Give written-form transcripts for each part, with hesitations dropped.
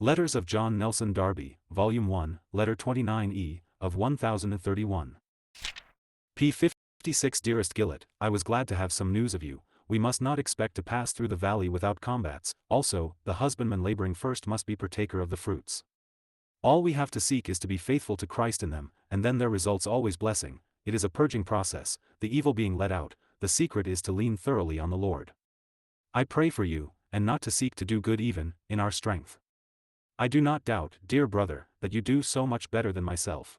Letters of John Nelson Darby, Volume 1, Letter 29E, of 1031. p. 56. Dearest Gillett, I was glad to have some news of you. We must not expect to pass through the valley without combats. Also, the husbandman laboring first must be partaker of the fruits. All we have to seek is to be faithful to Christ in them, and then there results always blessing. It is a purging process, the evil being let out. The secret is to lean thoroughly on the Lord. I pray for you, and not to seek to do good even, in our strength. I do not doubt, dear brother, that you do so much better than myself.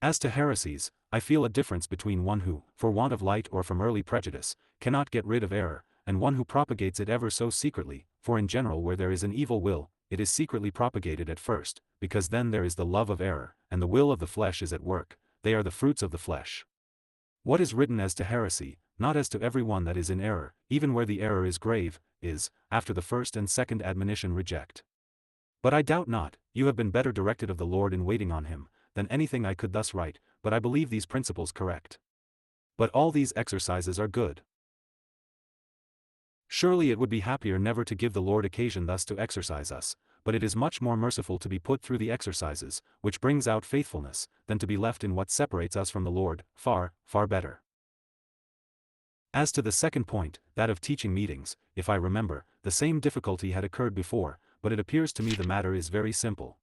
As to heresies, I feel a difference between one who, for want of light or from early prejudice, cannot get rid of error, and one who propagates it ever so secretly, for in general where there is an evil will, it is secretly propagated at first, because then there is the love of error, and the will of the flesh is at work. They are the fruits of the flesh. What is written as to heresy, not as to every one that is in error, even where the error is grave, is, after the first and second admonition reject. But I doubt not, you have been better directed of the Lord in waiting on him, than anything I could thus write, but I believe these principles correct. But all these exercises are good. Surely it would be happier never to give the Lord occasion thus to exercise us, but it is much more merciful to be put through the exercises, which brings out faithfulness, than to be left in what separates us from the Lord. Far, far better. As to the second point, that of teaching meetings, if I remember, the same difficulty had occurred before, but it appears to me the matter is very simple.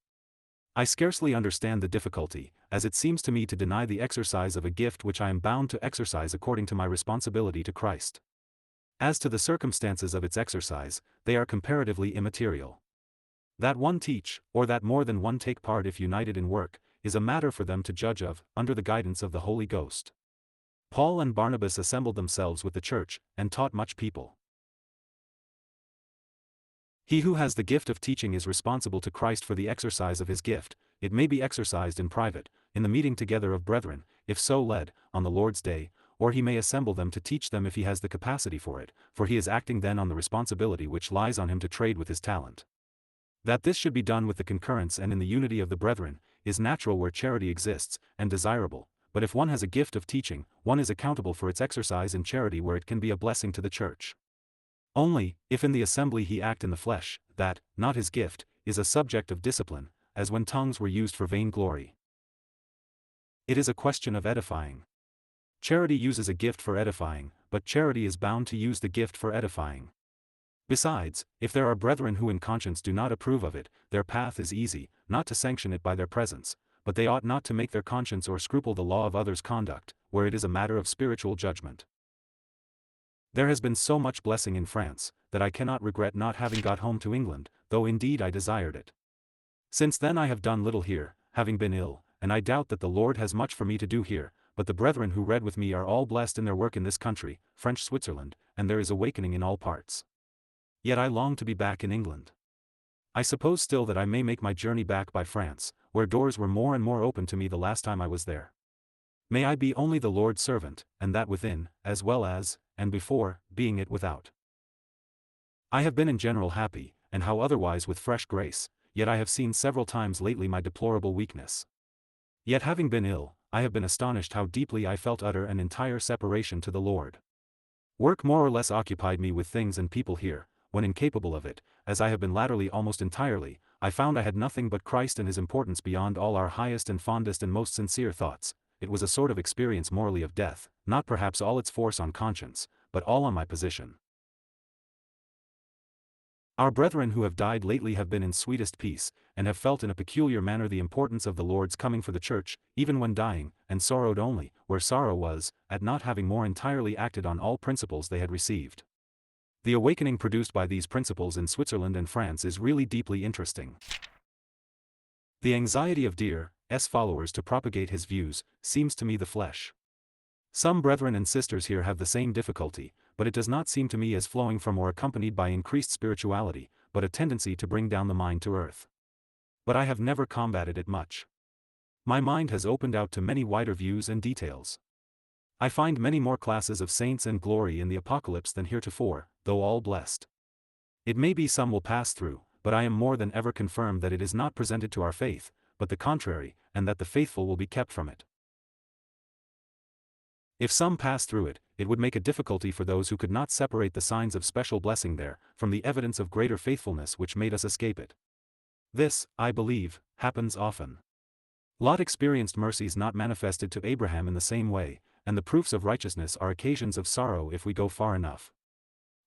I scarcely understand the difficulty, as it seems to me to deny the exercise of a gift which I am bound to exercise according to my responsibility to Christ. As to the circumstances of its exercise, they are comparatively immaterial. That one teach, or that more than one take part if united in work, is a matter for them to judge of, under the guidance of the Holy Ghost. Paul and Barnabas assembled themselves with the church, and taught much people. He who has the gift of teaching is responsible to Christ for the exercise of his gift. It may be exercised in private, in the meeting together of brethren, if so led, on the Lord's day, or he may assemble them to teach them if he has the capacity for it, for he is acting then on the responsibility which lies on him to trade with his talent. That this should be done with the concurrence and in the unity of the brethren, is natural where charity exists, and desirable, but if one has a gift of teaching, one is accountable for its exercise in charity where it can be a blessing to the church. Only, if in the assembly he act in the flesh, that, not his gift, is a subject of discipline, as when tongues were used for vain glory. It is a question of edifying. Charity uses a gift for edifying, but charity is bound to use the gift for edifying. Besides, if there are brethren who in conscience do not approve of it, their path is easy, not to sanction it by their presence, but they ought not to make their conscience or scruple the law of others' conduct, where it is a matter of spiritual judgment. There has been so much blessing in France, that I cannot regret not having got home to England, though indeed I desired it. Since then I have done little here, having been ill, and I doubt that the Lord has much for me to do here, but the brethren who read with me are all blessed in their work in this country, French Switzerland, and there is awakening in all parts. Yet I long to be back in England. I suppose still that I may make my journey back by France, where doors were more and more open to me the last time I was there. May I be only the Lord's servant, and that within, as well as, and before, being it without. I have been in general happy, and how otherwise with fresh grace, yet I have seen several times lately my deplorable weakness. Yet having been ill, I have been astonished how deeply I felt utter and entire separation to the Lord. Work more or less occupied me with things and people here, when incapable of it, as I have been latterly almost entirely, I found I had nothing but Christ and his importance beyond all our highest and fondest and most sincere thoughts. It was a sort of experience morally of death, not perhaps all its force on conscience, but all on my position. Our brethren who have died lately have been in sweetest peace, and have felt in a peculiar manner the importance of the Lord's coming for the church, even when dying, and sorrowed only, where sorrow was, at not having more entirely acted on all principles they had received. The awakening produced by these principles in Switzerland and France is really deeply interesting. The anxiety of Dear S. followers to propagate his views, seems to me the flesh. Some brethren and sisters here have the same difficulty, but it does not seem to me as flowing from or accompanied by increased spirituality, but a tendency to bring down the mind to earth. But I have never combated it much. My mind has opened out to many wider views and details. I find many more classes of saints and glory in the Apocalypse than heretofore, though all blessed. It may be some will pass through, but I am more than ever confirmed that it is not presented to our faith, but the contrary, and that the faithful will be kept from it. If some pass through it, it would make a difficulty for those who could not separate the signs of special blessing there, from the evidence of greater faithfulness which made us escape it. This, I believe, happens often. Lot experienced mercies not manifested to Abraham in the same way, and the proofs of righteousness are occasions of sorrow if we go far enough.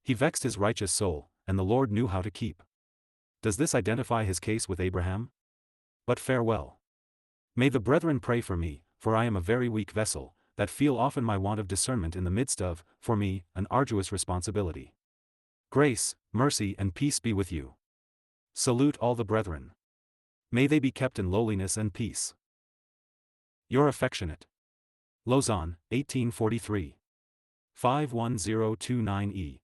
He vexed his righteous soul, and the Lord knew how to keep. Does this identify his case with Abraham? But farewell. May the brethren pray for me, for I am a very weak vessel, that feel often my want of discernment in the midst of, for me, an arduous responsibility. Grace, mercy and peace be with you. Salute all the brethren. May they be kept in lowliness and peace. Your affectionate. Lausanne, 1843. 51029 E.